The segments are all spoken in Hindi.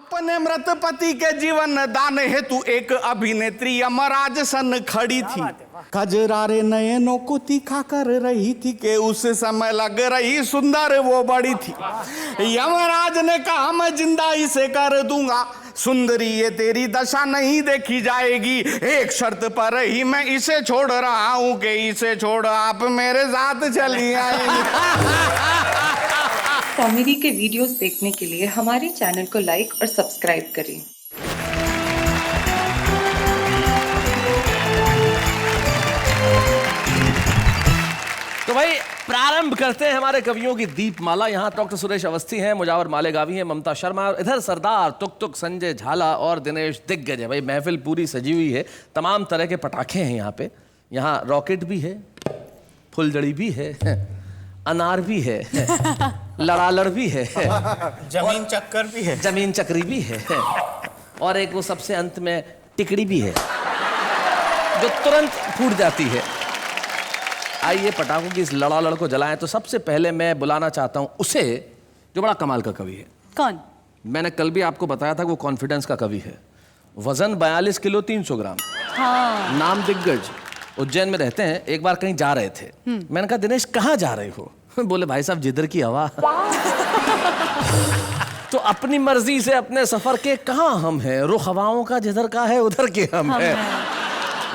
अपने मृत पति के जीवन दान हेतु एक अभिनेत्री यमराज सन खड़ी थी। कजरारे नयनों को तीखा कर रही थी कि उस समय लग रही सुंदर वो बड़ी थी। यमराज ने कहा मैं जिंदा इसे कर दूंगा, सुंदरी ये तेरी दशा नहीं देखी जाएगी, एक शर्त पर ही मैं इसे छोड़ रहा हूं कि इसे छोड़ आप मेरे साथ चली आएंगी। कॉमेडी के वीडियोस देखने के लिए हमारे चैनल को लाइक और सब्सक्राइब करें। तो भाई प्रारंभ करते हैं हमारे कवियों की दीपमाला। यहाँ डॉक्टर सुरेश अवस्थी हैं, मुजावर मालेगावी हैं, ममता शर्मा, और इधर सरदार तुक तुक, संजय झाला और दिनेश दिग्गज है। भाई महफिल पूरी सजी हुई है, तमाम तरह के पटाखे हैं यहाँ पे। यहाँ रॉकेट भी है, फुलझड़ी भी है, अनार भी है, लड़ालड़ भी है, जमीन चक्कर भी है, जमीन चक्री भी है, और एक वो सबसे अंत में टिकड़ी भी है जो तुरंत फूट जाती है। आइए पटाखों की इस लड़ालड़ को जलाएं। तो सबसे पहले मैं बुलाना चाहता हूं उसे जो बड़ा कमाल का कवि है। कौन? मैंने कल भी आपको बताया था वो कॉन्फिडेंस का कवि है। वजन 42 किलो 300 ग्राम। हाँ। नाम दिग्गज, उज्जैन में रहते हैं। एक बार कहीं जा रहे थे, मैंने कहा दिनेश कहाँ जा रहे हो? बोले भाई साहब जिधर की हवा। तो अपनी मर्जी से अपने सफर के कहाँ हम हैं, रुख हवाओं का जिधर का है उधर के हम हैं।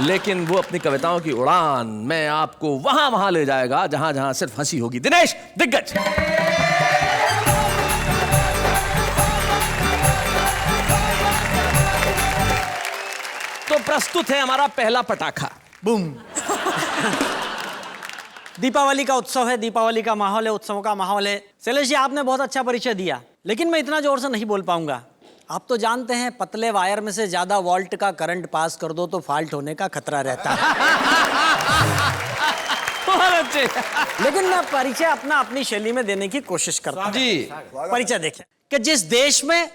लेकिन वो अपनी कविताओं की उड़ान में आपको वहां वहां ले जाएगा जहां जहां सिर्फ हंसी होगी। दिनेश दिग्गज। तो प्रस्तुत है हमारा पहला पटाखा। बूम। दीपावली का उत्सव है, दीपावली का माहौल है, उत्सवों का माहौल है। शैलेश जी आपने बहुत अच्छा परिचय दिया, लेकिन मैं इतना जोर से नहीं बोल पाऊंगा। आप तो जानते हैं पतले वायर में से ज्यादा वोल्ट का करंट पास कर दो तो फॉल्ट होने का खतरा रहता है। अच्छे। लेकिन मैं परिचय अपनी शैली में देने की कोशिश करता हूं। जी। परिचय देखें कि जिस देश में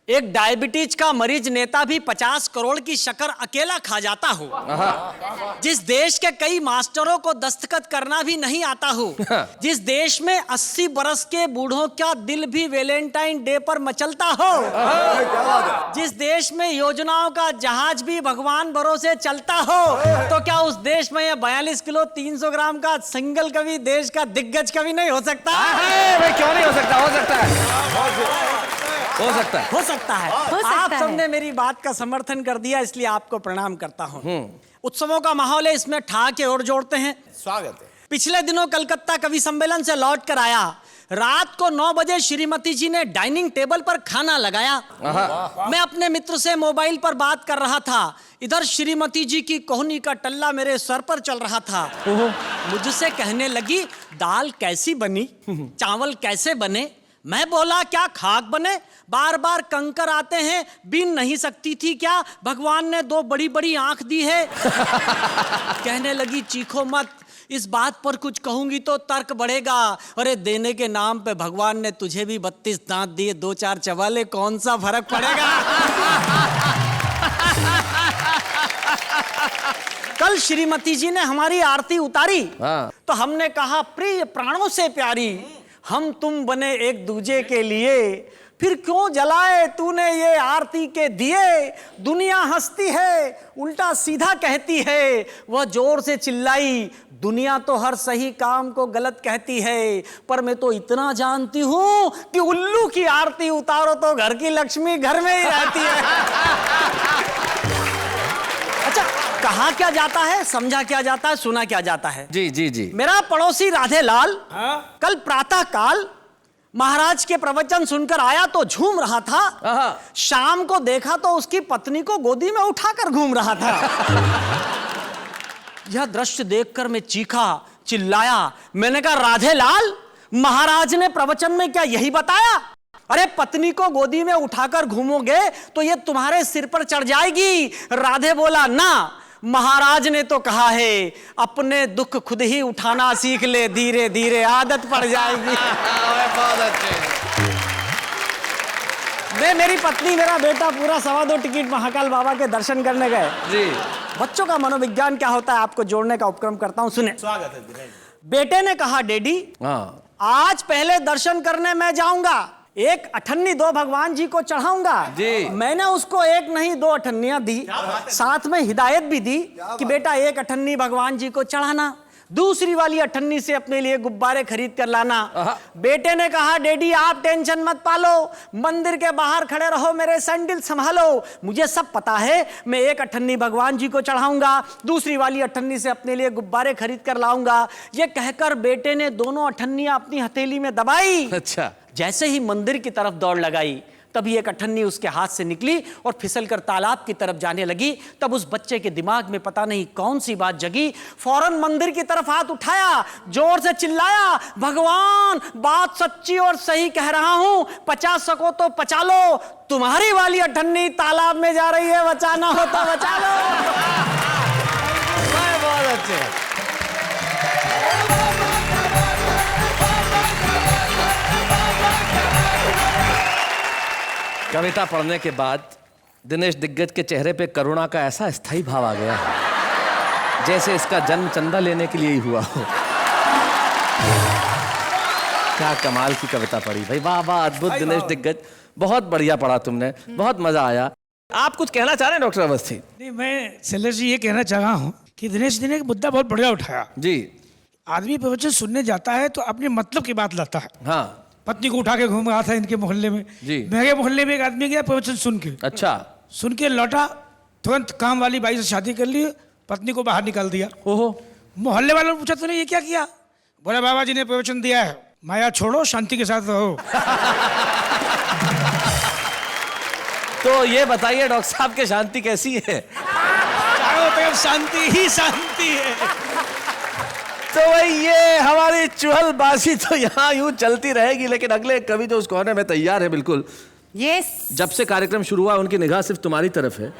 एक डायबिटीज का मरीज नेता भी 50 करोड़ की शक्कर अकेला खा जाता हो, जिस देश के कई मास्टरों को दस्तखत करना भी नहीं आता हो, जिस देश में 80 बरस के बूढ़ों का दिल भी वैलेंटाइन डे पर मचलता हो, जिस देश में योजनाओं का जहाज भी भगवान भरोसे चलता हो, तो क्या उस देश में यह 42 किलो 300 ग्राम का सिंगल कवि देश का दिग्गज कवि नहीं हो सकता? भाई क्यों नहीं हो सकता? हो सकता है, हो सकता है, हो सकता है। आप सबने मेरी बात का समर्थन कर दिया, इसलिए आपको प्रणाम करता हूं। उत्सवों का माहौल है, इसमें ठहाके और जोड़ते हैं। स्वागत है। पिछले दिनों कलकत्ता कवि सम्मेलन से लौट कर आया, रात को 9 बजे श्रीमती जी ने डाइनिंग टेबल पर खाना लगाया। मैं अपने मित्र से मोबाइल पर बात कर रहा था, इधर श्रीमती जी की कोहनी का टल्ला मेरे सर पर चल रहा था। मुझसे कहने लगी दाल कैसी बनी, चावल कैसे बने। मैं बोला क्या खाक बने, बार बार कंकर आते हैं, बीन नहीं सकती थी क्या, भगवान ने 2 बड़ी बड़ी आंख दी है। कहने लगी चीखो मत, इस बात पर कुछ कहूंगी तो तर्क बढ़ेगा। अरे देने के नाम पे भगवान ने तुझे भी 32 दांत दिए, 2-4 चबाले, कौन सा फर्क पड़ेगा। कल श्रीमती जी ने हमारी आरती उतारी, तो हमने कहा प्रिय प्राणों से प्यारी, हम तुम बने एक दूजे के लिए, फिर क्यों जलाए तूने ये आरती के दिए। दुनिया हंसती है, उल्टा सीधा कहती है, वह जोर से चिल्लाई, दुनिया तो हर सही काम को गलत कहती है, पर मैं तो इतना जानती हूं कि उल्लू की आरती उतारो तो घर की लक्ष्मी घर में ही रहती है। अच्छा, कहा क्या जाता है, समझा क्या जाता है, सुना क्या जाता है। जी जी जी। मेरा पड़ोसी राधेलाल कल प्रातः काल महाराज के प्रवचन सुनकर आया तो झूम रहा था। शाम को देखा तो उसकी पत्नी को गोदी में उठाकर घूम रहा था। यह दृश्य देखकर मैं चीखा, चिल्लाया। मैंने कहा राधेलाल, महाराज ने प्रवचन में क्या यही बताया? अरे पत्नी को गोदी में उठाकर घूमोगे तो ये तुम्हारे सिर पर चढ़ जाएगी। राधे बोला ना, महाराज ने तो कहा है अपने दुख खुद ही उठाना सीख ले, धीरे धीरे आदत पड़ जाएगी। बहुत अच्छे। मैं, मेरी पत्नी, मेरा बेटा पूरा 2.25 टिकट महाकाल बाबा के दर्शन करने गए। जी। बच्चों का मनोविज्ञान क्या होता है आपको जोड़ने का उपक्रम करता हूं, सुने। स्वागत है। बेटे ने कहा डैडी आज पहले दर्शन करने मैं जाऊंगा, एक अठन्नी दो भगवान जी को चढ़ाऊंगा। जी। मैंने उसको एक नहीं 2 अठन्नियां दी, साथ में हिदायत भी दी कि बेटा एक अठन्नी भगवान जी को चढ़ाना, दूसरी वाली अठन्नी से अपने लिए गुब्बारे खरीद कर लाना। बेटे ने कहा डैडी आप टेंशन मत पालो, मंदिर के बाहर खड़े रहो, मेरे सैंडल संभालो, मुझे सब पता है, मैं एक अठन्नी भगवान जी को चढ़ाऊंगा, दूसरी वाली अठन्नी से अपने लिए गुब्बारे खरीद कर लाऊंगा। ये कहकर बेटे ने दोनों अठन्नियां अपनी हथेली में दबाई। अच्छा। जैसे ही मंदिर की तरफ दौड़ लगाई, तभी एक अठन्नी उसके हाथ से निकली और फिसलकर तालाब की तरफ जाने लगी। तब उस बच्चे के दिमाग में पता नहीं कौन सी बात जगी, फौरन मंदिर की तरफ हाथ उठाया, जोर से चिल्लाया, भगवान बात सच्ची और सही कह रहा हूं, पचा सको तो पचा लो, तुम्हारी वाली अठन्नी तालाब में जा रही है, बचाना हो तो बचा लो। बहुत अच्छे। कविता पढ़ने के बाद दिनेश दिग्गज के चेहरे पे करुणा का ऐसा स्थायी भाव आ गया है जैसे इसका जन्म चंदा लेने के लिए ही हुआ हो। क्या कमाल की कविता पढ़ी भाई, वाह वाह, अद्भुत दिनेश दिग्गज, बहुत बढ़िया पढ़ा तुमने, बहुत मजा आया। आप कुछ कहना चाह रहे हैं डॉक्टर अवस्थी? नहीं, मैं शैलेश जी ये कहना चाह रहा हूँ कि दिनेश जी ने एक मुद्दा बहुत बढ़िया उठाया। जी। आदमी प्रवचन सुनने जाता है तो अपने मतलब की बात लाता है। हाँ। पत्नी को उठा के घूम रहा था इनके मोहल्ले में। जी। मेरे मोहल्ले में एक आदमी गया प्रवचन सुन के। अच्छा। सुन के लौटा, तुरंत काम वाली बाई से शादी कर ली, पत्नी को बाहर निकाल दिया। ओहो। मोहल्ले वालों ने पूछा तूने ये क्या किया? बोले बाबा जी ने प्रवचन दिया है, माया छोड़ो शांति के साथ रहो। तो ये बताइए डॉक्टर साहब के शांति कैसी है? चारों तरफ शांति ही शांति है। तो भाई ये हमारी चुहलबाजी तो यहाँ यूं चलती रहेगी, लेकिन अगले कवि जो उस कोने में तैयार है बिल्कुल। यस। जब से कार्यक्रम शुरू हुआ उनकी निगाह सिर्फ तुम्हारी तरफ है,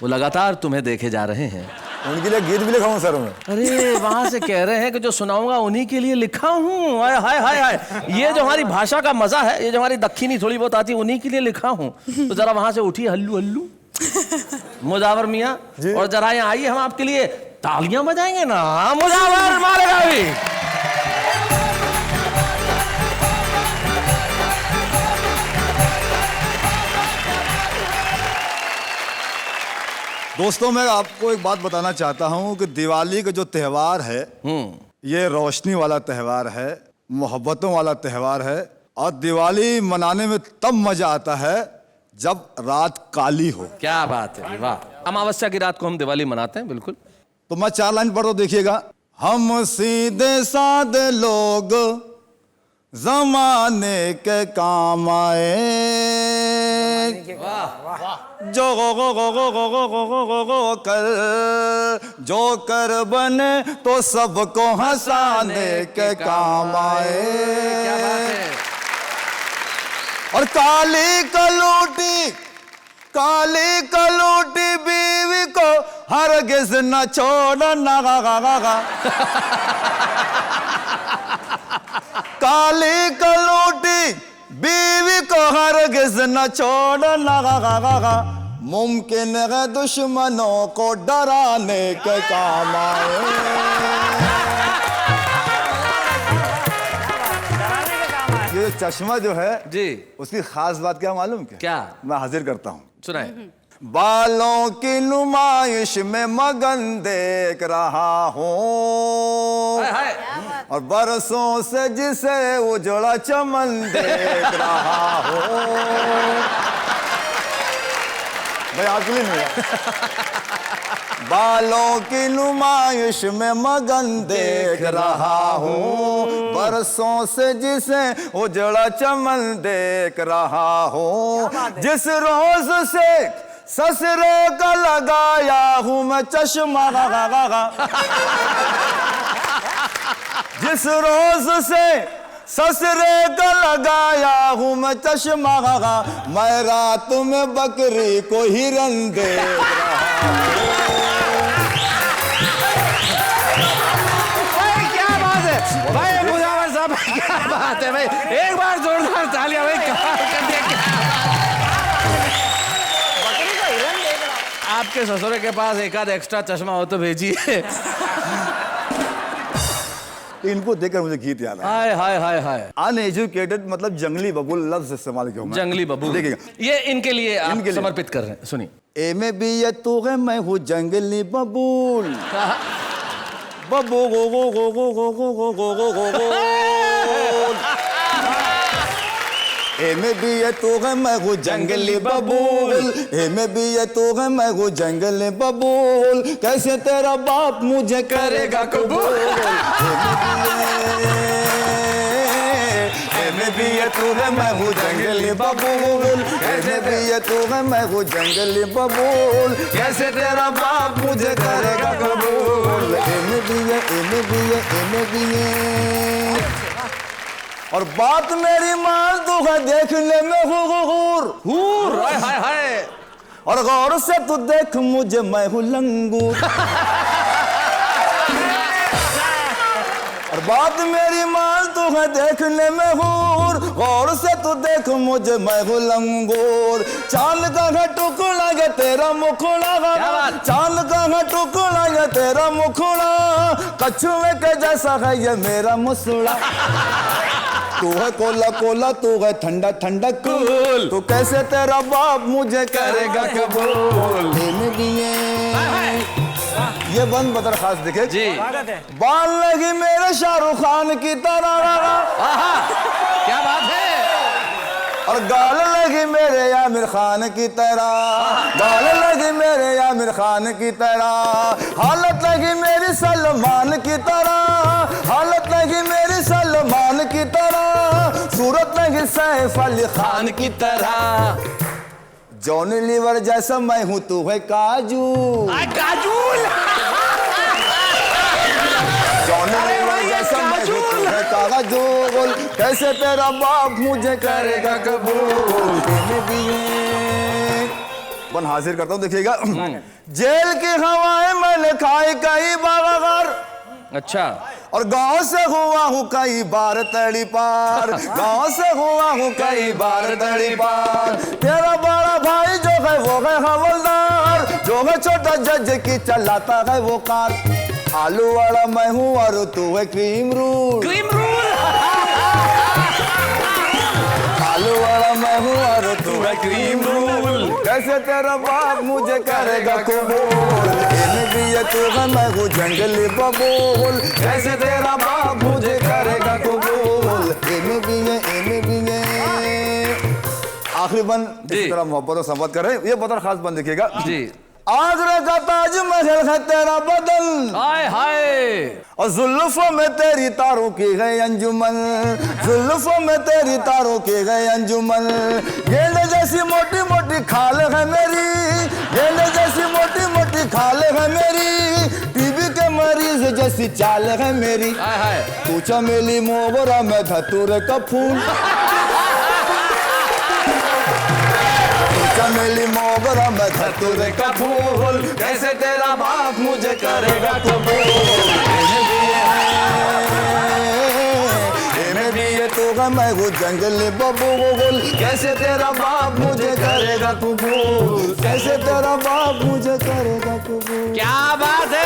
वो लगातार तुम्हें देखे जा रहे हैं। उनके लिए गीत भी लिखा हूँ सर मैं। अरे वहां से कह रहे हैं कि जो सुनाऊंगा उन्हीं के लिए लिखा हूँ। हाय हाय हाय हाय, ये जो हमारी भाषा का मजा है, ये जो हमारी दक्षिणी थोड़ी बहुत आती है, उन्हीं के लिए लिखा हूँ। तो जरा वहां से उठिए हल्लू हल्लू मुजावर मियाँ, और जरा यहाँ आइए, हम आपके लिए तालियां बजाएंगे ना। मुजावर मालेगावी। दोस्तों मैं आपको एक बात बताना चाहता हूँ कि दिवाली का जो त्यौहार है ये रोशनी वाला त्यौहार है, मोहब्बतों वाला त्यौहार है, और दिवाली मनाने में तब मजा आता है जब रात काली हो। क्या बात है, वाह। अमावस्या की रात को हम दिवाली मनाते हैं, बिल्कुल। तो मैं 4 लाइन पढ़ दो, देखिएगा। हम सीधे साधे लोग जमाने के काम आए, जो गो कर जो कर बने तो सबको हंसाने के काम आए। और काली कलूटी बीवी को हरगिज न छोड़ना। काली कलूटी बीवी को हरगिज न छोड़ना, मुमकिन है दुश्मनों को डराने के काम आए। ये चश्मा जो है जी, उसकी खास बात क्या मालूम? क्या मैं हाजिर करता हूँ, सुनाए। बालों की नुमाइश में मगन देख रहा हूँ, और बरसों से जिसे उजड़ा चमन देख रहा हूँ। भाई आपके लिए नहीं है। बालों की नुमाइश में मगन देख रहा हूँ, बरसों से जिसे उजड़ा चमन देख रहा हूँ। जिस रोज से ससुरे का लगाया हूँ मैं चश्मा, जिस रोज से ससुरे का लगाया हूँ मैं चश्मा, मैं रात में बकरी को हिरन देख रहा भाई क्या बात है भाई, मुजावर साहब क्या बात है भाई, एक बार जोरदार तालियां भाई, कमाल कर दिया। आपके ससुरे के पास एक आध एक्स्ट्रा चश्मा हो तो भेजिए। इनको देखकर मुझे गीत याद आया। हाय हाय हाय हाय। अनएजुकेटेड मतलब जंगली बबूल लफ्ज इस्तेमाल किया मैं। जंगली बबूल। देखिएगा, ये इनके लिए आप इनके लिए। समर्पित कर रहे हैं, सुनिए। ए में भी ये तू है, मैं हूँ जंगली बबूल। बबू गो गो गो गो गो गो गो गो गो गो गो। ए में भी ये तू है, मैं हूँ जंगली बबूल। ए में भी ये तू है, मैं हूँ जंगली बबूल। कैसे तेरा बाप मुझे करेगा कबूल। ए में भी ये तू है, मैं हूँ जंगली बबूल। ए में भी ये तू है, मैं हूँ जंगली बबूल। कैसे तेरा बाप मुझे करेगा कबूल। ए में भी ये, ए में भी ये, ए में भी ये। और बात मेरी मान तू है देखने में हूर। हाय हाय हाय। और गौर से तू देख मुझे, मैं हूँ लंगूर। और बात मेरी मान तू है देखने में हूर। गौर से तू देख मुझे, मैं हूँ लंगूर। चांद का है टुकड़ा ये तेरा मुखड़ा। चांद का है टुकड़ा ये तेरा मुखड़ा। कछुए के जैसा है ये मेरा मुसड़ा। तू है कोला कोला, तू है ठंडा ठंडा कूल। तू कैसे तेरा बाप मुझे करेगा कबूल। ये बंद बदर खास देखे जी। बाल लगी मेरे शाहरुख खान की तरह। क्या बात है। और गाल लगी मेरे आमिर खान की तरह। गाल लगी मेरे आमिर खान की तरह। हालत लगी मेरी सलमान की तरह। हालत लगी मेरी सलमान की तरह। सूरत लगी सैफ अली खान की तरह। जॉनी लीवर जैसा मैं हूँ, तू है काजू। काजूल। जॉनी लीवर जैसा मैं हूँ, तू है काजूल। कैसे तेरा बाप मुझे करेगा कबूल। बन हाजिर करता हूँ, देखिएगा। जेल की हवाएं मैंने खाई कई बार। अच्छा। और गांव से हुआ हूँ कई बार तड़ी पार। गांव से हुआ हूँ कई बार तड़ी पार। तेरा बड़ा भाई जो है वो है हवलदार। जो है छोटा जज की चलाता है वो कार। आलू वाला मैं हूँ और तू है क्रीम रूल। Cream rule. आलू वाला मैं हूँ और तू है क्रीम रूल। कैसे तेरा बाप मुझे करेगा कबूल। इन्हें भी ये तू है, मैं हूँ जंगली बबूल। कैसे तेरा बाप मुझे करेगा कबूल। इन्हें भी ये, इन्हें भी ये। आखिरी बंद इसी तरह मोहब्बत और संवाद कर रहे हैं। ये बदर खास बंद देखिएगा जी। आगरा का ताजमहल है तेरा बदन। हाय हाय। और जुल्फों में तेरी तारों की गई अंजुमन। जुल्फों में तेरी तारों की गई अंजुमन। गेंद जैसी मोटी मोटी खाल है मेरी। गेंद जैसी मोटी मोटी खाल है मेरी। टीबी के मरीज जैसी चाल है मेरी। हाय हाय। तू चमेली मोगरा में धतूरे का फूल। चमेली मोगरा में धतूरे का फूल। कैसे तेरा बाप मुझे करेगा कबूल। इन्हें भी ये तू है, मैं हूँ जंगली बबूल। कैसे तेरा बाप मुझे करेगा कबूल। कैसे तेरा बाप मुझे करेगा कबूल। क्या बात है।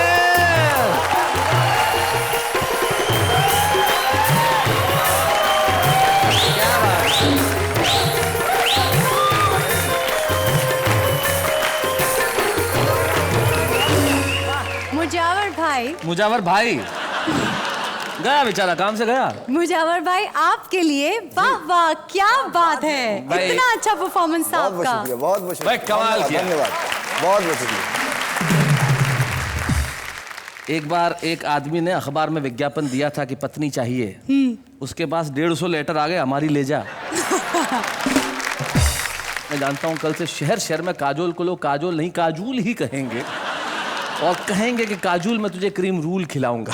मुजावर भाई गया बेचारा, काम से गया। मुजावर भाई आपके लिए वाह वाह, क्या बात है। भाई, इतना अच्छा परफॉर्मेंस था बहुत आपका। शुक्रिया, बहुत बहुत भाई, कमाल किया। धन्यवाद, बहुत बहुत शुक्रिया। एक बार एक आदमी ने अखबार में विज्ञापन दिया था कि पत्नी चाहिए। उसके पास 150 लेटर आ गए, हमारी ले जा। मैं जानता हूं कल से शहर शहर में काजोल को लोग काजोल नहीं काजूल ही कहेंगे और कहेंगे कि काजूल मैं तुझे क्रीम रूल खिलाऊंगा।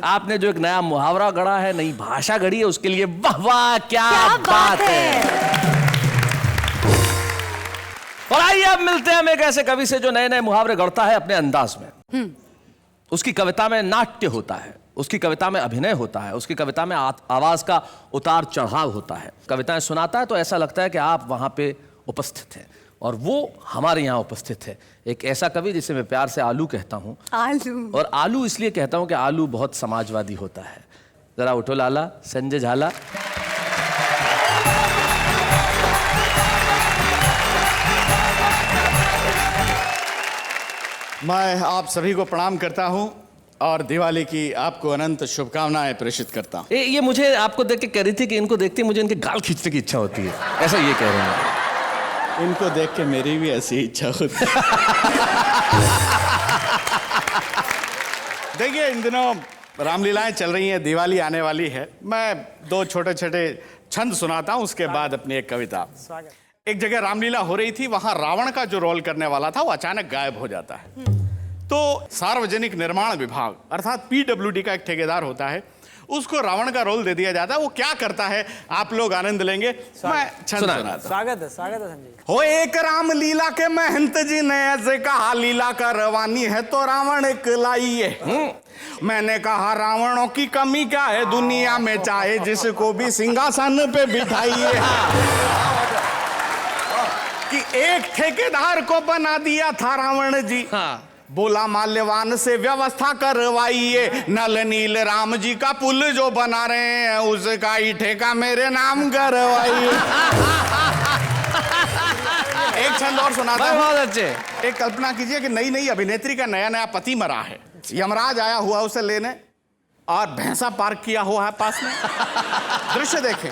आपने जो एक नया मुहावरा गढ़ा है, नई भाषा गढ़ी है, उसके लिए वाह वाह, क्या बात है। और आइए अब मिलते हैं हम एक ऐसे कवि से जो नए नए मुहावरे गढ़ता है अपने अंदाज में। उसकी कविता में नाट्य होता है, उसकी कविता में अभिनय होता है, उसकी कविता में आवाज का उतार चढ़ाव होता है। कविताएं सुनाता है तो ऐसा लगता है कि आप वहां पे उपस्थित हैं और वो हमारे यहाँ उपस्थित है। एक ऐसा कवि जिसे मैं प्यार से आलू कहता हूँ। आलू। और आलू इसलिए कहता हूँ कि आलू बहुत समाजवादी होता है। जरा उठो लाला, संजय झाला। मैं आप सभी को प्रणाम करता हूं और दिवाली की आपको अनंत शुभकामनाएं प्रेषित करता हूं। ये मुझे आपको देख के कह रही थी कि इनको देखते ही मुझे इनके गाल खींचने की इच्छा होती है, ऐसा ये कह रहे हैं। इनको देख के मेरी भी ऐसी इच्छा होती है। देखिए, इन दिनों रामलीलाएं चल रही हैं, दिवाली आने वाली है। मैं दो छोटे छोटे छंद सुनाता हूं, उसके बाद अपनी एक कविता। एक जगह रामलीला हो रही थी, वहां रावण का जो रोल करने वाला था वो अचानक गायब हो जाता है। तो सार्वजनिक निर्माण विभाग अर्थात पीडब्ल्यूडी का एक ठेकेदार होता है, उसको रावण का रोल दे दिया जाता है। वो क्या करता है आप लोग आनंद लेंगे। मैं छंद सुनाता। स्वागत है संजय। हो एक राम लीला के महंत जी ने ऐसे कहा, लीला का रवानी है तो रावण लाइए। मैंने कहा रावणों की कमी क्या है दुनिया में, चाहे जिसको भी सिंहासन पे बिठाइए। कि एक ठेकेदार को बना दिया था रावण जी। बोला माल्यवान से व्यवस्था करवाइए, नल नील राम जी का पुल जो बना रहे हैं उसका ही ठेका मेरे नाम करवाइए। एक छंद और सुनाता हूं। बहुत अच्छे। एक कल्पना कीजिए कि नई नई अभिनेत्री का नया नया पति मरा है, यमराज आया हुआ उसे लेने और भैंसा पार्क किया हुआ है पास में। दृश्य देखें,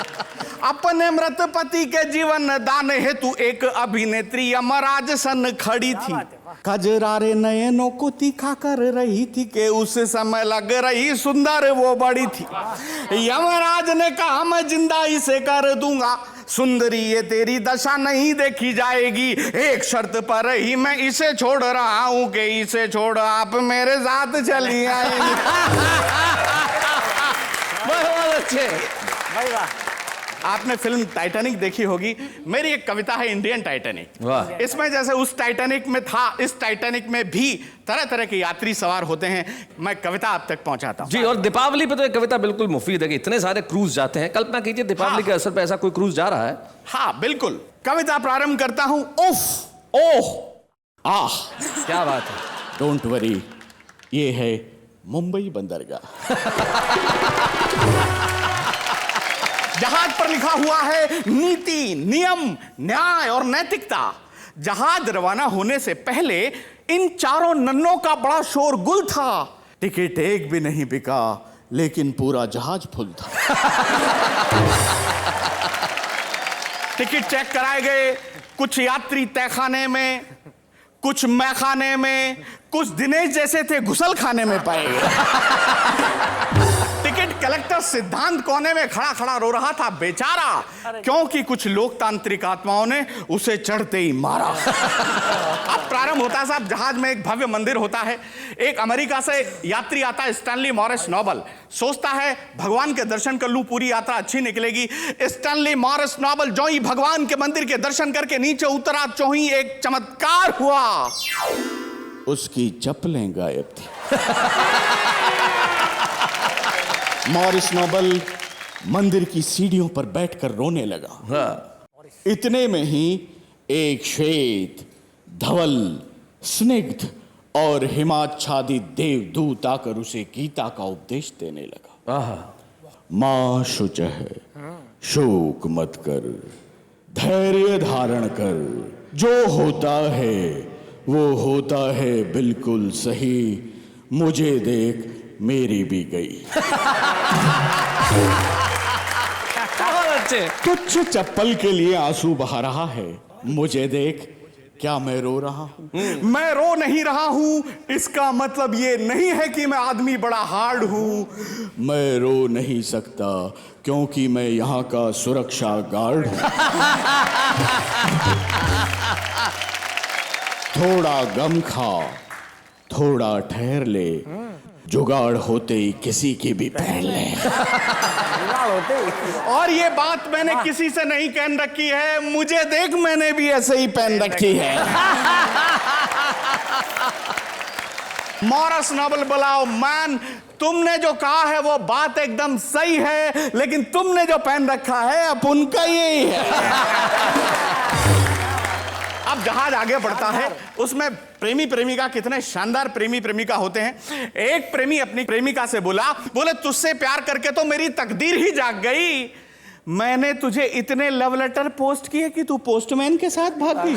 अपने मृत पति के जीवन दान हेतु एक अभिनेत्री यमराज सन खड़ी थी। कजरारे नयनों को तीखा कर रही थी कि उस समय लग रही सुंदर वो बड़ी थी। यमराज ने कहा मैं जिंदा इसे कर दूंगा, सुंदरी ये तेरी दशा नहीं देखी जाएगी, एक शर्त पर ही मैं इसे छोड़ रहा हूं कि इसे छोड़ आप मेरे साथ चली आएंगी। बहुत अच्छे। आपने फिल्म टाइटैनिक देखी होगी, मेरी एक कविता है इंडियन टाइटैनिक। वाह। इसमें जैसे उस टाइटैनिक में था, इस टाइटैनिक में भी तरह तरह के यात्री सवार होते हैं। मैं कविता आप तक पहुंचाता हूं। जी, और दीपावली पे तो एक कविता बिल्कुल मुफीद है कि इतने सारे क्रूज जाते हैं। कल्पना कीजिए दीपावली के अवसर पे ऐसा कोई क्रूज जा रहा है। हाँ बिल्कुल, कविता प्रारंभ करता हूं। उफ ओह आह, क्या बात है। डोंट वरी, ये है मुंबई बंदरगाह। जहाज पर लिखा हुआ है नीति, नियम, न्याय और नैतिकता। जहाज रवाना होने से पहले इन चारों नन्नों का बड़ा शोरगुल था। टिकट एक भी नहीं बिका, लेकिन पूरा जहाज फुल था। टिकट चेक कराए गए, कुछ यात्री तहखाने में, कुछ मैखाने में, कुछ दिनेश जैसे थे घुसल खाने में पाए गए। टिकट कलेक्टर सिद्धांत कोने में खड़ा खड़ा रो रहा था बेचारा, क्योंकि कुछ लोकतांत्रिक आत्माओं ने उसे चढ़ते ही मारा। अब प्रारंभ होता है साहब, जहाज में एक भव्य मंदिर होता है। एक अमेरिका से यात्री आता है, स्टैनली मॉरिस नोबल। सोचता है भगवान के दर्शन कर लूं, पूरी यात्रा अच्छी निकलेगी। स्टैनली मॉरिस नोबल जो ही भगवान के मंदिर के दर्शन करके नीचे उतरा, जो ही एक चमत्कार हुआ, उसकी चप्पलें गायब थी। मॉरिस नोबल मंदिर की सीढ़ियों पर बैठकर रोने लगा। इतने में ही एक श्वेत, धवल, स्निग्ध और हिमाच्छादित देवदूत आकर उसे गीता का उपदेश देने लगा। मां शुचः, शोक मत कर, धैर्य धारण कर, जो होता है वो होता है बिल्कुल सही, मुझे देख मेरी भी गई। बहुत अच्छे। तुच्छ चप्पल के लिए आंसू बहा रहा है, मुझे देख क्या मैं रो रहा हूं? मैं रो नहीं रहा हूं, इसका मतलब ये नहीं है कि मैं आदमी बड़ा हार्ड हूं। मैं रो नहीं सकता क्योंकि मैं यहां का सुरक्षा गार्ड हूं। थोड़ा गम खा, थोड़ा ठहर ले, जुगाड़ होते ही किसी की भी पहन ले। और ये बात मैंने किसी से नहीं कहन रखी है, मुझे देख मैंने भी ऐसे ही पहन रखी है। मॉरिस नोबल बुलाओ, मैन तुमने जो कहा है वो बात एकदम सही है, लेकिन तुमने जो पहन रखा है अब उनका यही है। अब जहाज आगे बढ़ता है, उसमें प्रेमी प्रेमिका, कितने शानदार प्रेमी प्रेमिका होते हैं। एक प्रेमी अपनी प्रेमिका से बोले तुझसे प्यार करके तो मेरी तकदीर ही जाग गई। मैंने तुझे इतने लव लेटर पोस्ट किए कि तू पोस्टमैन के साथ भाग गई।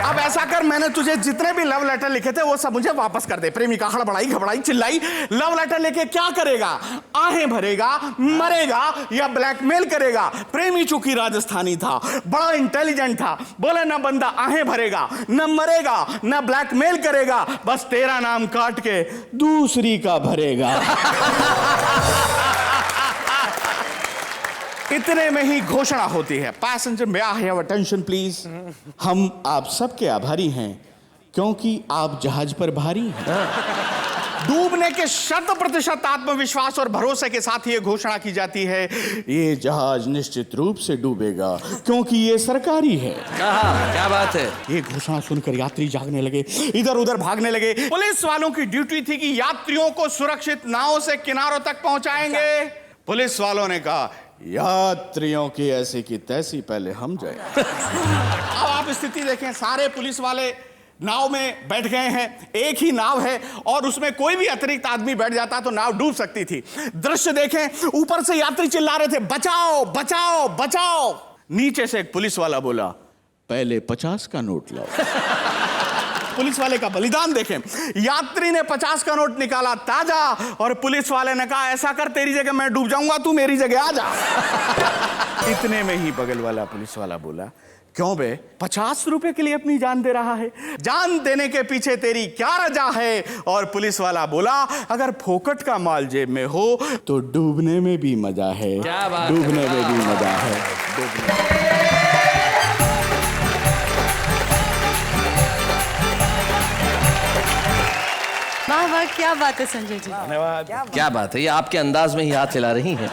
अब ऐसा कर, मैंने तुझे जितने भी लव लेटर लिखे थे वो सब मुझे वापस कर दे। प्रेमिका हड़बड़ाई घबराई चिल्लाई, लव लेटर लेके क्या करेगा? आहें भरेगा, मरेगा या ब्लैकमेल करेगा? प्रेमी चूंकि राजस्थानी था, बड़ा इंटेलिजेंट था, बोले ना बंदा आहें भरेगा, न मरेगा, न ब्लैकमेल करेगा, बस तेरा नाम काट के दूसरी का भरेगा। इतने में ही घोषणा होती है, passenger may I have attention please. हम आप सबके आभारी हैं क्योंकि आप जहाज पर भारी हैं। डूबने के 100% आत्मविश्वास और भरोसे के साथ ये घोषणा की जाती है, ये जहाज निश्चित रूप से डूबेगा क्योंकि ये सरकारी है। क्या बात है। ये घोषणा सुनकर यात्री जागने लगे, इधर उधर भागने लगे। पुलिस वालों की ड्यूटी थी कि यात्रियों को सुरक्षित नावों से किनारों तक पहुंचाएंगे। पुलिस वालों ने कहा यात्रियों की ऐसी की तैसी पहले हम जाए। अब आप स्थिति देखें, सारे पुलिस वाले नाव में बैठ गए हैं, एक ही नाव है और उसमें कोई भी अतिरिक्त आदमी बैठ जाता तो नाव डूब सकती थी। दृश्य देखें, ऊपर से यात्री चिल्ला रहे थे बचाओ बचाओ बचाओ। नीचे से एक पुलिस वाला बोला पहले 50 का नोट लाओ। पुलिस वाले का बलिदान देखें, यात्री ने 50 का नोट निकाला ताजा और पुलिस वाले ने कहा ऐसा कर, तेरी जगह मैं डूब जाऊंगा, तू मेरी जगह आ जा। इतने में ही बगल वाला पुलिस वाला बोला क्यों बे, 50 रुपए के लिए अपनी जान दे रहा है, जान देने के पीछे तेरी क्या रजा है? और पुलिस वाला बोला अगर फोकट का माल जेब में हो तो डूबने में भी मजा है। क्या बात है। डूबने में भी मजा है। वाह वाह क्या बात है संजय जी। क्या बात है, ये आपके अंदाज में ही हाथ हिला रही हैं।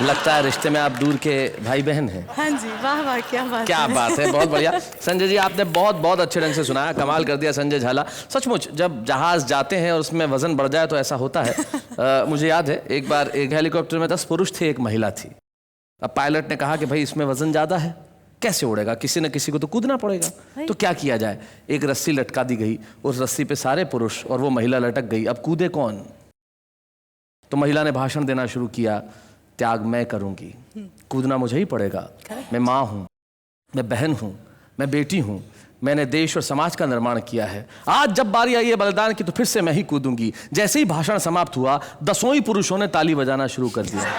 लगता है रिश्ते में आप दूर के भाई बहन हैं। हाँ जी, वाह वाह क्या बात क्या है। बात है, बहुत बढ़िया। संजय जी आपने बहुत बहुत अच्छे ढंग से सुनाया, कमाल कर दिया संजय झाला। सचमुच जब जहाज जाते हैं और उसमें वजन बढ़ जाए तो ऐसा होता है। मुझे याद है एक बार एक हेलीकॉप्टर में 10 पुरुष थे, एक महिला थी। अब पायलट ने कहा कि भाई इसमें वजन ज्यादा है, कैसे उड़ेगा, किसी न किसी को तो कूदना पड़ेगा। तो क्या किया जाए, एक रस्सी लटका दी गई, उस रस्सी पे सारे पुरुष और वो महिला लटक गई। अब कूदे कौन? तो महिला ने भाषण देना शुरू किया, त्याग मैं करूंगी, कूदना मुझे ही पड़ेगा। मैं माँ हूं, मैं बहन हूं, मैं बेटी हूं, मैंने देश और समाज का निर्माण किया है। आज जब बारी आई है बलिदान की तो फिर से मैं ही कूदूंगी। जैसे ही भाषण समाप्त हुआ 10 ही पुरुषों ने ताली बजाना शुरू कर दिया।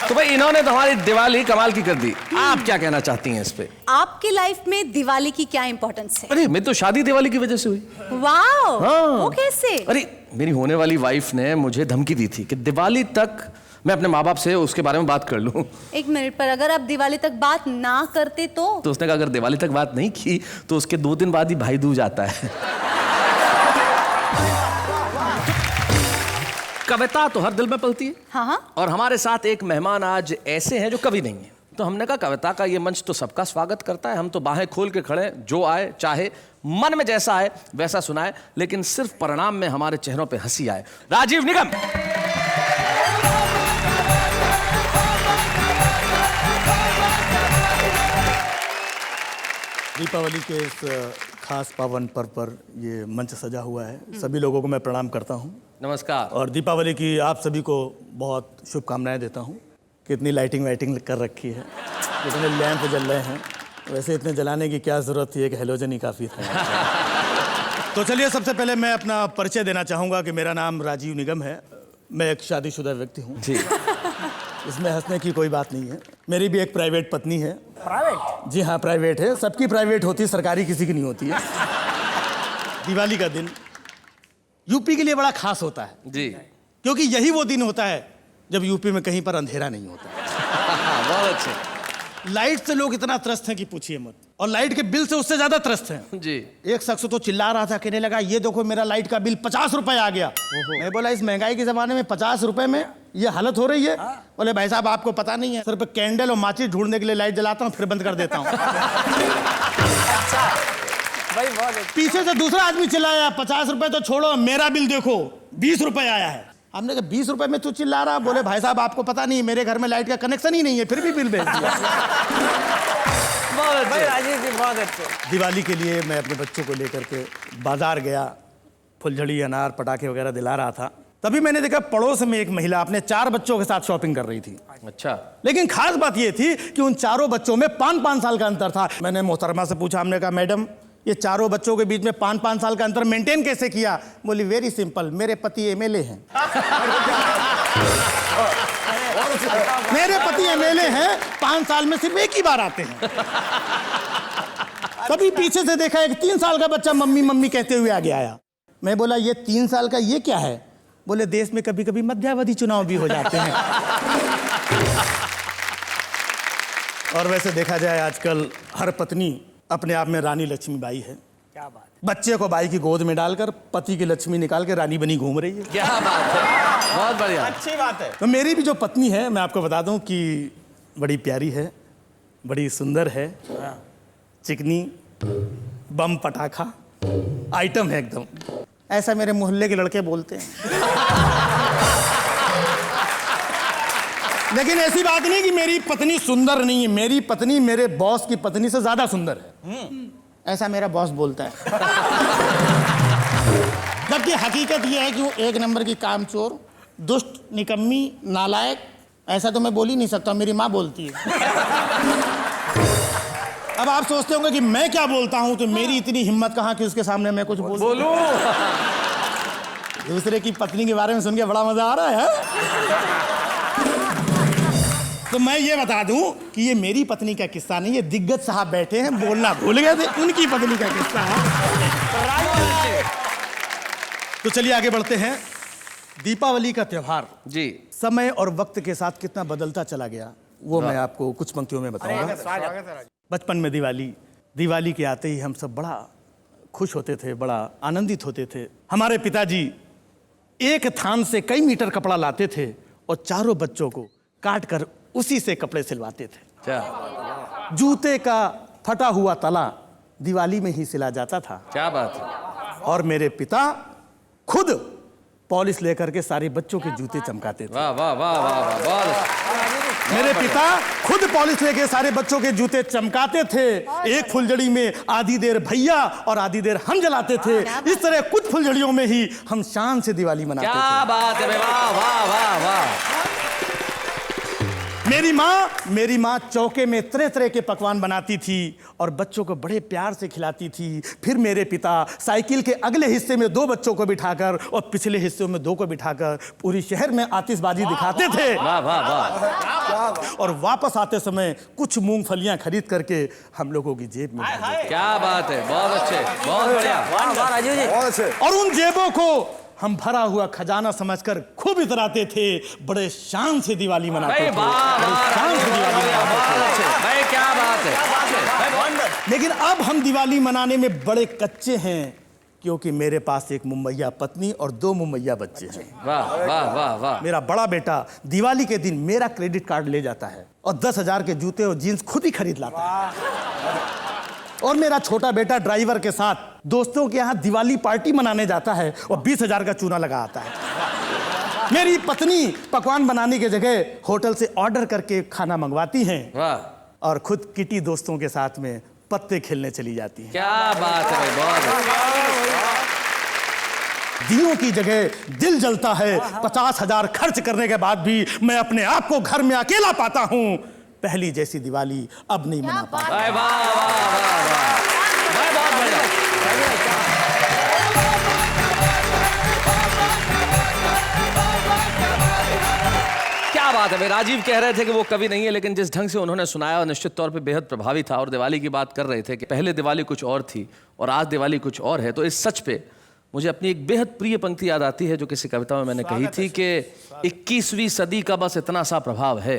तो भाई इन्होंने तो हमारी दिवाली कमाल की कर दी। आप क्या कहना चाहती हैं इस पे? आपकी लाइफ में दिवाली की क्या इंपॉर्टेंस है? अरे मेरी तो शादी दिवाली की वजह से हुई। वाओ, हाँ। वो कैसे? अरे मेरी होने वाली वाइफ ने मुझे धमकी दी थी कि दिवाली तक मैं अपने माँ बाप से उसके बारे में बात कर लूं। एक मिनट, पर अगर आप दिवाली तक बात ना करते तो उसने कहा अगर दिवाली तक बात नहीं की तो उसके 2 दिन बाद ही भाई दूज आता है। कविता तो हर दिल में पलती है। हाँ। और हमारे साथ एक मेहमान आज ऐसे हैं जो कवि नहीं है। तो हमने कहा कविता का ये मंच तो सबका स्वागत करता है, हम तो बाहें खोल के खड़े, जो आए चाहे मन में जैसा आए वैसा सुनाए, लेकिन सिर्फ परिणाम में हमारे चेहरों पे हंसी आए। राजीव निगम। दीपावली के इस खास पावन पर्व पर ये मंच सजा हुआ है, सभी लोगों को मैं प्रणाम करता हूँ। नमस्कार। और दीपावली की आप सभी को बहुत शुभकामनाएं देता हूँ। कितनी लाइटिंग वाइटिंग कर रखी है, कितने लैंप जल रहे हैं। वैसे इतने जलाने की क्या ज़रूरत थी, एक हेलोजन ही काफ़ी था। तो चलिए सबसे पहले मैं अपना परिचय देना चाहूँगा कि मेरा नाम राजीव निगम है। मैं एक शादीशुदा व्यक्ति हूँ जी। इसमें हंसने की कोई बात नहीं है। मेरी भी एक प्राइवेट पत्नी है। प्राइवेट? जी हाँ, प्राइवेट है। सबकी प्राइवेट होती है, सरकारी किसी की नहीं होती है। दिवाली का दिन यूपी के लिए बड़ा खास होता है जी, क्योंकि यही वो दिन होता है जब यूपी में कहीं पर अंधेरा नहीं होता। बहुत अच्छे। लाइट से लोग इतना त्रस्त हैं कि पूछिए मत, और लाइट के बिल से उससे ज्यादा त्रस्त हैं। जी। एक शख्स तो चिल्ला रहा था, कहने लगा ये देखो मेरा लाइट का बिल 50 रुपए आ गया। मैं बोला इस महंगाई के जमाने में 50 रुपए में ये हालत हो रही है? बोले भाई साहब आपको पता नहीं है, सिर्फ कैंडल और माचिस ढूंढने के लिए लाइट जलाता हूँ फिर बंद कर देता हूँ। पीछे से दूसरा आदमी चिल्लाया 50 रुपए तो छोड़ो, मेरा बिल देखो 20 रुपए आया है। हमने कहा 20 रुपए में तू चिल्ला रहा? बोले भाई साहब आपको पता नहीं मेरे घर में लाइट का कनेक्शन ही नहीं है, फिर भी बिल भेज दिया। बहुत भाई अच्छे। राजीव जी बहुत अच्छे। दिवाली के लिए मैं अपने बच्चों को लेकर के बाजार गया, फुलझड़ी, अनार, पटाखे वगैरह दिला रहा था। तभी मैंने देखा पड़ोस में एक महिला अपने 4 बच्चों के साथ शॉपिंग कर रही थी। अच्छा, लेकिन खास बात यह थी कि उन चारों बच्चों में 5-5 साल का अंतर था। मैंने मोहतरमा से पूछा, हमने कहा मैडम ये चारों बच्चों के बीच में 5-5 साल का अंतर मेंटेन कैसे किया? बोली वेरी सिंपल, मेरे पति एमएलए हैं। मेरे पति एमएलए हैं, 5 साल में सिर्फ एक ही बार आते हैं। तभी पीछे से देखा एक 3 साल का बच्चा मम्मी मम्मी कहते हुए आगे आया। मैं बोला ये 3 साल का ये क्या है? बोले देश में कभी कभी मध्यावधि चुनाव भी हो जाते हैं। और वैसे देखा जाए आजकल हर पत्नी अपने आप में रानी लक्ष्मीबाई है। क्या बात। बच्चे को बाई की गोद में डालकर पति की लक्ष्मी निकाल के रानी बनी घूम रही है। क्या बात है, बहुत बढ़िया। अच्छी बात है। तो मेरी भी जो पत्नी है, मैं आपको बता दूं कि बड़ी प्यारी है, बड़ी सुंदर है, चिकनी, बम पटाखा आइटम है एकदम। ऐसा मेरे मोहल्ले के लड़के बोलते हैं। लेकिन ऐसी बात नहीं कि मेरी पत्नी सुंदर नहीं है। मेरी पत्नी मेरे बॉस की पत्नी से ज्यादा सुंदर है, ऐसा मेरा बॉस बोलता है। जबकि हकीकत यह है कि वो 1 नंबर की कामचोर, दुष्ट, निकम्मी, नालायक, ऐसा तो मैं बोल ही नहीं सकता, मेरी माँ बोलती है। अब आप सोचते होंगे कि मैं क्या बोलता हूं, तो मेरी इतनी हिम्मत कहां कि उसके सामने मैं कुछ बोलूं। दूसरे की पत्नी के बारे में सुन के बड़ा मजा आ रहा है। तो मैं ये बता दूं कि ये मेरी पत्नी का किस्सा नहीं, ये दिग्गज साहब बैठे हैं, बोलना भूल गए थे, उनकी पत्नी का किस्सा है। तो चलिए आगे बढ़ते हैं। दीपावली का त्योहार जी, समय और वक्त के साथ कितना बदलता चला गया, वो मैं आपको कुछ पंक्तियों में बताऊंगा। बचपन में दिवाली के आते ही हम सब बड़ा खुश होते थे, बड़ा आनंदित होते थे। हमारे पिताजी एक थान से कई मीटर कपड़ा लाते थे और चारों बच्चों को काट कर उसी से कपड़े सिलवाते थे। क्या जूते का फटा हुआ तला दिवाली में ही सिला जाता था। क्या बात है। और मेरे पिता खुद पॉलिश लेकर के सारे बच्चों के जूते चमकाते थे। वाह वाह वाह वाह वाह, बहुत। मेरे पिता खुद पॉलिश लेके सारे बच्चों के जूते चमकाते थे। एक फुलझड़ी में आधी देर भैया और आधी देर हम जलाते थे। इस तरह कुछ फुलझड़ियों में ही हम शान से दिवाली मनाते थे। क्या बात है, वाह वाह वाह वाह। मेरी माँ चौके में तरह तरह के पकवान बनाती थी और बच्चों को बड़े प्यार से खिलाती थी। फिर मेरे पिता साइकिल के अगले हिस्से में 2 बच्चों को बिठाकर और पिछले हिस्से में 2 को बिठाकर पूरी शहर में आतिशबाजी दिखाते थे। वाह वाह वाह। और वापस आते समय कुछ मूंगफलियां खरीद करके हम लोगों की जेब में डाल देते। क्या बात है, बहुत अच्छे, बहुत बढ़िया। राजीव जी बहुत अच्छे। और उन जेबों को हम भरा हुआ खजाना समझकर खूब इतराते थे। बड़े शान से दिवाली मनाते थे, बड़े शान से दिवाली मनाते थे। भाई क्या बात है। लेकिन अब हम दिवाली मनाने में बड़े कच्चे हैं, क्योंकि मेरे पास एक मुम्मैया पत्नी और 2 मुम्मैया बच्चे हैं। वाह वाह वाह वाह। मेरा बड़ा बेटा दिवाली के दिन मेरा क्रेडिट कार्ड ले जाता है और 10,000 के जूते और जीन्स खुद ही खरीद लाता है। और मेरा छोटा बेटा ड्राइवर के साथ दोस्तों के यहाँ दिवाली पार्टी मनाने जाता है और 20,000 का चूना लगा आता है। मेरी पत्नी पकवान बनाने की जगह होटल से ऑर्डर करके खाना मंगवाती हैं वाह। और खुद किटी दोस्तों के साथ में पत्ते खेलने चली जाती हैं। क्या बात है भाई, बहुत अच्छा। दियों की जगह दिल जलता है। 50,000 खर्च करने के बाद भी मैं अपने आप को घर में अकेला पाता हूँ। पहली जैसी दिवाली अब नहीं मना पाता। वाह वाह वाह वाह, भाई बहुत बढ़िया। क्या बात है भाई। राजीव कह रहे थे कि वो कवि नहीं है, लेकिन जिस ढंग से उन्होंने सुनाया निश्चित तौर पे बेहद प्रभावी था। और दिवाली की बात कर रहे थे कि पहले दिवाली कुछ और थी और आज दिवाली कुछ और है। तो इस सच पे मुझे अपनी एक बेहद प्रिय पंक्ति याद आती है जो किसी कविता में मैंने कही थी कि 21वीं सदी का बस इतना सा प्रभाव है,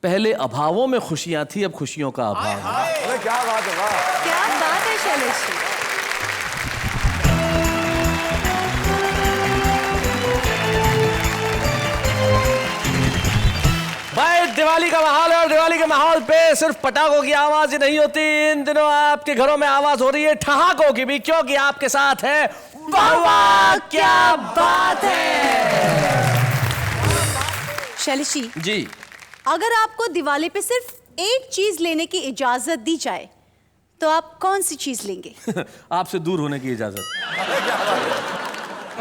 पहले अभावों में खुशियां थी, अब खुशियों का अभाव है। अरे क्या बात है, वाह। क्या बात है शैलेश जी। भाई दिवाली का माहौल है और दिवाली के माहौल पे सिर्फ पटाखों की आवाज ही नहीं होती, इन दिनों आपके घरों में आवाज हो रही है ठहाकों की भी, क्योंकि आपके साथ है वाह वाह क्या बात है। शैलेशी जी। अगर आपको दिवाली पे सिर्फ एक चीज लेने की इजाजत दी जाए तो आप कौन सी चीज लेंगे? आपसे दूर होने की इजाजत।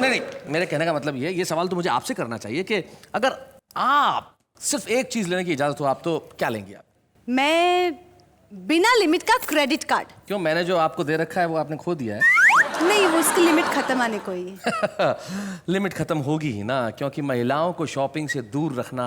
नहीं, मेरे कहने का मतलब ये सवाल तो मुझे आपसे करना चाहिए कि अगर आप सिर्फ एक चीज लेने की इजाजत हो आप तो क्या लेंगे आप? मैं बिना लिमिट का क्रेडिट कार्ड। क्यों, मैंने जो आपको दे रखा है वो आपने खो दिया है? नहीं, वो उसकी लिमिट खत्म आने को ही है। लिमिट खत्म होगी ही ना, क्योंकि महिलाओं को शॉपिंग से दूर रखना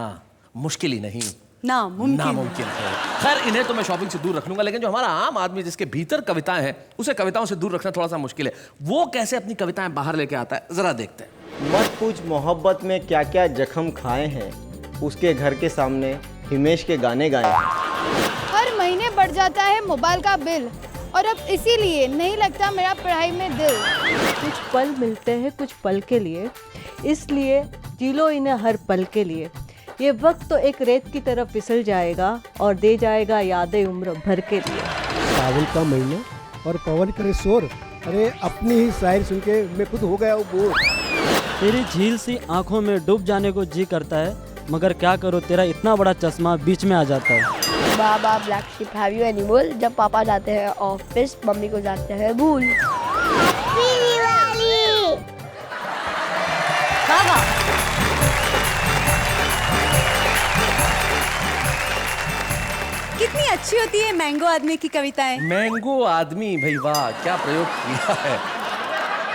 मुश्किल ही नहीं नामुमकिन है। खैर, इन्हें तो मैं शॉपिंग से दूर रख लूंगा, लेकिन जो हमारा आम आदमी जिसके भीतर कविताएं हैं उसे कविताओं से दूर रखना थोड़ा सा मुश्किल है। वो कैसे अपनी कविताएं बाहर लेके आता है, जरा देखते हैं। मत पूछ मोहब्बत में क्या क्या जख्म खाए हैं, उसके घर के सामने हिमेश के गाने गाए हैं। हर महीने बढ़ जाता है मोबाइल का बिल और अब इसीलिए नहीं लगता मेरा पढ़ाई में दिल। कुछ पल मिलते हैं कुछ पल के लिए, इसलिए जी लो इन्हें हर पल के लिए। ये वक्त तो एक रेत की तरफ फिसल जाएगा और दे जाएगा यादें उम्र भर के लिए। सावन का महीना और पवन करे शोर, अरे अपनी ही शायरी सुन के मैं खुद हो गया हूँ बोर। तेरी झील सी आंखों में डूब जाने को जी करता है, मगर क्या करो तेरा इतना बड़ा चश्मा बीच में आ जाता है। Baa baa black sheep have you any wool, जब पापा जाते हैं ऑफिस मम्मी को जाते हैं भूल। बाबा कितनी अच्छी होती है मैंगो आदमी की कविताएं। मैंगो आदमी, भाई वाह, क्या प्रयोग किया है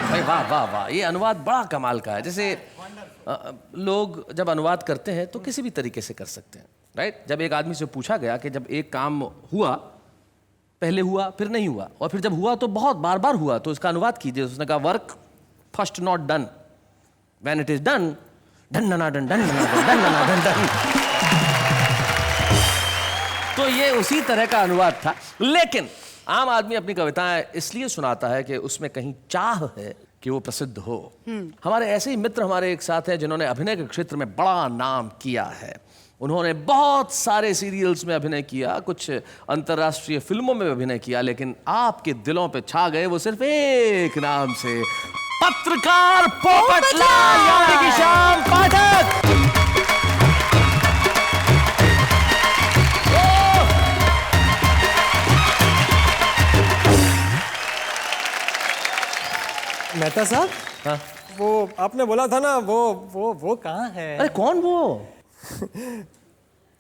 भाई, वाह वाह वाह। ये अनुवाद बड़ा कमाल का है। जैसे लोग जब अनुवाद करते हैं तो किसी भी तरीके से कर सकते हैं, राइट? जब एक आदमी से पूछा गया कि जब एक काम हुआ, पहले हुआ फिर नहीं हुआ और फिर जब हुआ तो बहुत बार बार हुआ, तो इसका अनुवाद कीजिए। उसने कहा work first not done, when it is done done done done done done done. तो ये उसी तरह का अनुवाद था। लेकिन आम आदमी अपनी कविताएं इसलिए सुनाता है कि उसमें कहीं चाह है कि वो प्रसिद्ध हो। हमारे ऐसे ही मित्र हमारे एक साथ हैं जिन्होंने अभिनय के क्षेत्र में बड़ा नाम किया है। उन्होंने बहुत सारे सीरियल्स में अभिनय किया, कुछ अंतर्राष्ट्रीय फिल्मों में अभिनय किया, लेकिन आपके दिलों पे छा गए वो सिर्फ एक नाम से, पत्रकार पोपटलाल यानी कि श्याम पाठक। मेहता साहब, हाँ? वो आपने बोला था ना, वो कहाँ है? अरे कौन वो?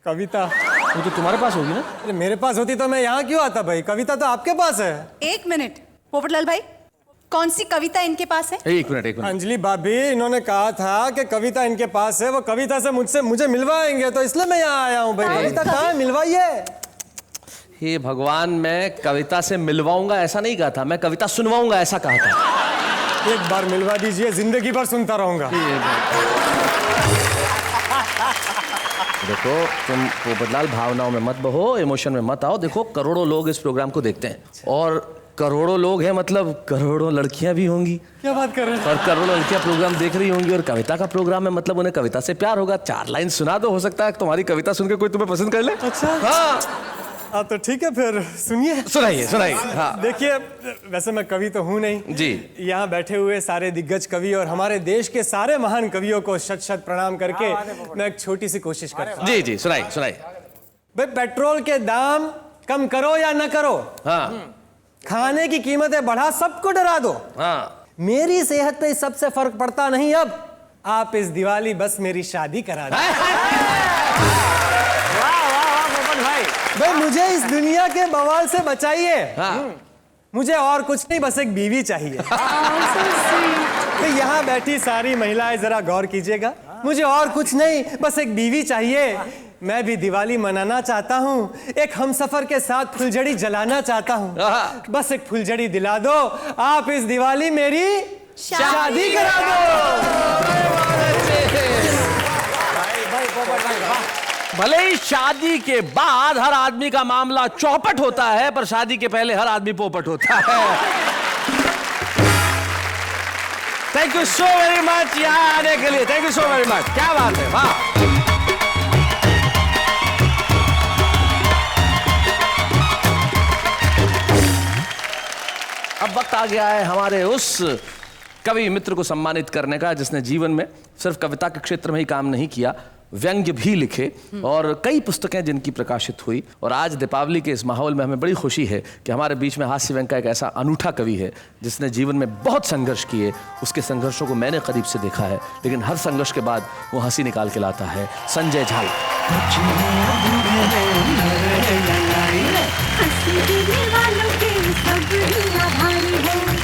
कविता। वो तो तुम्हारे पास होगी ना? अरे मेरे पास होती तो मैं यहाँ क्यों आता भाई? कविता तो आपके पास है। एक मिनट पोपटलाल भाई, कौन सी कविता इनके पास है? एक मिनट। अंजलि भाभी, इन्होंने कहा था कि कविता इनके पास है, वो कविता से मुझे मिलवाएंगे, तो इसलिए मैं यहाँ आया हूँ भाई। कविता कहाँ है, मिलवाइए। हे भगवान, मैं कविता से मिलवाऊंगा ऐसा नहीं कहा था, मैं कविता सुनवाऊंगा ऐसा कहा था। एक बार मिलवा दीजिए, जिंदगी भर सुनता रहूंगा। देखो, तुम पोपटलाल भावनाओं में मत बहो, इमोशन में मत आओ। देखो, करोड़ों लोग इस प्रोग्राम को देखते हैं और करोड़ों लोग हैं, मतलब करोड़ों लड़कियां भी होंगी। क्या बात कर रहे हैं? और करोड़ों लड़कियां प्रोग्राम देख रही होंगी और कविता का प्रोग्राम है, मतलब उन्हें कविता से प्यार होगा। 4 लाइन सुना दो, हो सकता है तुम्हारी कविता सुनकर कोई तुम्हें पसंद कर ले। अच्छा, हाँ तो ठीक है, फिर सुनिए। सुनाइए। हाँ। देखिए, वैसे मैं कवि तो हूँ नहीं जी। यहाँ बैठे हुए सारे दिग्गज कवि और हमारे देश के सारे महान कवियों को शत शत प्रणाम करके मैं एक छोटी सी कोशिश करता हूँ। जी, सुनाइए। भाई, पेट्रोल के दाम कम करो या न करो, हाँ, खाने की कीमतें बढ़ा सबको डरा दो, हाँ, मेरी सेहत पे सबसे फर्क पड़ता नहीं। अब आप इस दिवाली बस मेरी शादी करा दो। भाई, मुझे इस दुनिया के बवाल से बचाइए। मुझे और कुछ नहीं, बस एक बीवी चाहिए। तो यहाँ बैठी सारी महिलाएं जरा गौर कीजिएगा, मुझे और कुछ नहीं, बस एक बीवी चाहिए। मैं भी दिवाली मनाना चाहता हूँ, एक हमसफर के साथ फुलझड़ी जलाना चाहता हूँ। बस एक फुलझड़ी दिला दो, आप इस दिवाली मेरी शादी करा दो। भले ही शादी के बाद हर आदमी का मामला चौपट होता है, पर शादी के पहले हर आदमी पोपट होता है। Thank you so very much यहाँ आने के लिए, thank you so very much. क्या बात है, वाह। अब वक्त आ गया है हमारे उस कवि मित्र को सम्मानित करने का जिसने जीवन में सिर्फ कविता के क्षेत्र में ही काम नहीं किया व्यंग्य भी लिखे और कई पुस्तकें जिनकी प्रकाशित हुई। और आज दीपावली के इस माहौल में हमें बड़ी खुशी है कि हमारे बीच में हास्य व्यंग्य का एक ऐसा अनूठा कवि है जिसने जीवन में बहुत संघर्ष किए। उसके संघर्षों को मैंने करीब से देखा है, लेकिन हर संघर्ष के बाद वो हंसी निकाल के लाता है। संजय झाला।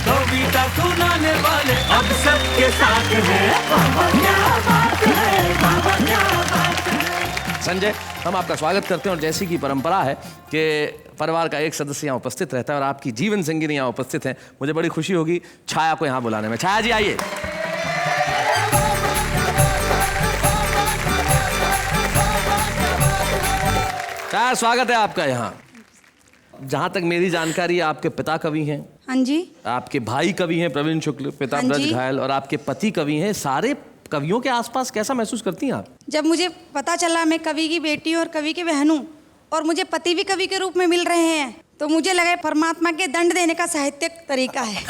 कविता सुनाने वाले अब सबके साथ हैं। संजय, हम आपका स्वागत करते हैं और जैसी की परंपरा है कि परिवार का एक सदस्य यहाँ उपस्थित रहता है और आपकी जीवन संगिनी यहाँ उपस्थित हैं, मुझे बड़ी खुशी होगी छाया को यहाँ बुलाने में। छाया जी आइए। छाया, स्वागत है आपका यहाँ। जहाँ तक मेरी जानकारी है आपके पिता कवि हैं। हाँ जी। आपके भाई कवि हैं प्रवीण शुक्ल, पिता हाँ ब्रज घायल, और आपके पति कवि हैं। सारे कवियों के आसपास कैसा महसूस करती हैं आप? जब मुझे पता चला मैं कवि की बेटी हूँ और कवि की बहन हूँ और मुझे पति भी कवि के रूप में मिल रहे हैं, तो मुझे लगा परमात्मा के दंड देने का साहित्यिक तरीका है।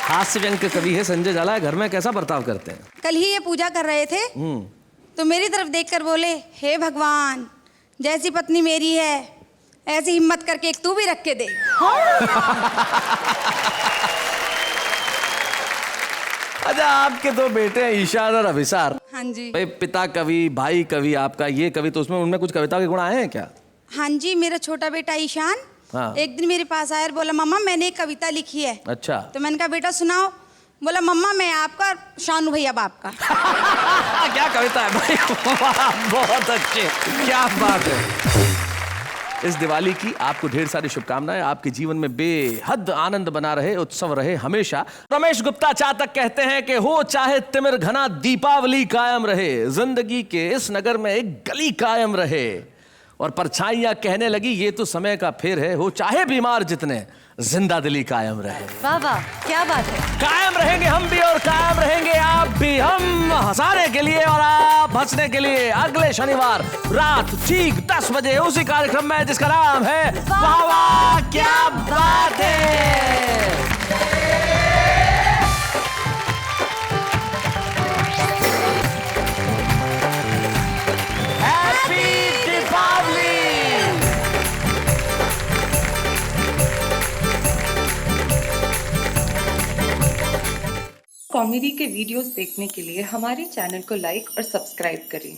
हास्य व्यंग्य के कवि है संजय झाला, घर में कैसा बर्ताव करते हैं? कल ही ये पूजा कर रहे थे तो मेरी तरफ देखकर बोले, हे भगवान, जैसी पत्नी मेरी है ऐसी हिम्मत करके एक तू भी रख के दे। अच्छा, आपके दो बेटे हैं ईशान और अभिसार। हाँ जी। भाई, पिता कवि, भाई कवि, आपका ये कवि, तो उसमें उनमें कुछ कविता के गुण आए हैं क्या? हाँ जी, मेरा छोटा बेटा ईशान एक दिन मेरे पास आया और बोला, मम्मा मैंने एक कविता लिखी है। अच्छा। तो मैंने कहा बेटा सुनाओ। बोला, मम्मा मैं आपका, शानू भैया बाप का। क्या कविता है भाई, बहुत अच्छे, क्या बात है। इस दिवाली की आपको ढेर सारी शुभकामनाएं, आपके जीवन में बेहद आनंद बना रहे, उत्सव रहे हमेशा। रमेश गुप्ता चातक कहते हैं कि हो चाहे तिमिर घना, दीपावली कायम रहे, जिंदगी के इस नगर में एक गली कायम रहे। और परछाइयां कहने लगी ये तो समय का फेर है, हो चाहे बीमार जितने, जिंदा दिली कायम रहे। वाह वाह, क्या बात है। कायम रहेंगे हम भी और कायम रहेंगे आप भी, हम हंसाने के लिए और आप हंसने के लिए। अगले शनिवार रात ठीक 10 बजे उसी कार्यक्रम में जिसका नाम है वाह वाह क्या बात है। कॉमेडी के वीडियोस देखने के लिए हमारे चैनल को लाइक और सब्सक्राइब करें।